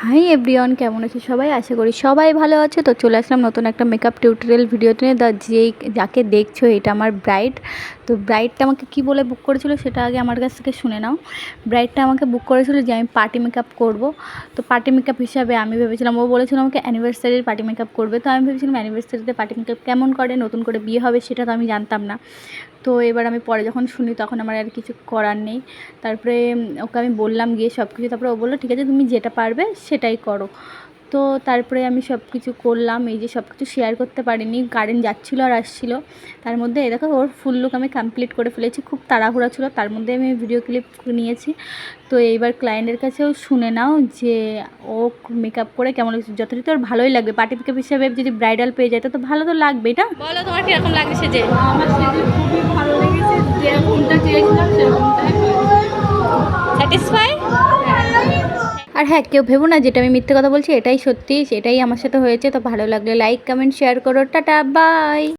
Hi everyone, কেমন আছে সবাই? আশা করি সবাই ভালো আছে। তো চলে আসলাম নতুন একটা মেকআপ টিউটোরিয়াল ভিডিও নিয়ে। যাকে দেখছো এটা আমার ব্রাইড। তো ব্রাইডটা আমাকে কি বলে বুক করেছিল সেটা আগে আমার কাছ থেকে শুনে নাও। ব্রাইডটা আমাকে বুক করেছিল যে আমি পার্টি মেকআপ করব। তো পার্টি মেকআপ হিসাবে আমি ভেবেছিলাম, ও বলেছিল আমাকে অ্যানিভার্সারির পার্টি মেকআপ করবে। তো আমি ভেবেছিলাম অ্যানিভার্সারিতে পার্টি মেকআপ কেমন করে, নতুন করে বিয়ে হবে সেটা তো আমি জানতাম না। তো এবার আমি পরে যখন শুনি তখন আমার আর কিছু করার নেই। তারপরে ওকে আমি বললাম গিয়ে সব কিছু। তারপরে ও বললো ঠিক আছে, তুমি যেটা পারবে সেটাই করো। তো তারপরে আমি সব কিছু করলাম। এই যে সব কিছু শেয়ার করতে পারিনি, কারেন্ট যাচ্ছিলো আর আসছিলো। তার মধ্যে এই দেখো ওর ফুল লুক আমি কমপ্লিট করে ফেলেছি। খুব তাড়াহুড়া ছিল, তার মধ্যে আমি ভিডিও ক্লিপ নিয়েছি। তো এইবার ক্লায়েন্টের কাছেও শুনে নাও যে ও মেকআপ করে কেমন লাগছে। যথারীতি ওর ভালোই লাগবে, পার্টি মেকআপ হিসাবে যদি ব্রাইডাল পেয়ে যায় তো ভালো তো লাগবেই না। বলো তোমার কীরকম লাগছে সেজে? আমার সেজে খুবই ভালো লেগেছে, যেরকমটা চেয়েছিলাম সেরকমটাই স্যাটিসফাই? আর হ্যাঁ, কেউ ভেবো না যেটা আমি মিথ্যে কথা বলছি, এটাই সত্যি, সেটাই আমার সাথে হয়েছে। তো ভালো লাগলে লাইক কমেন্ট শেয়ার করো। Tata, by.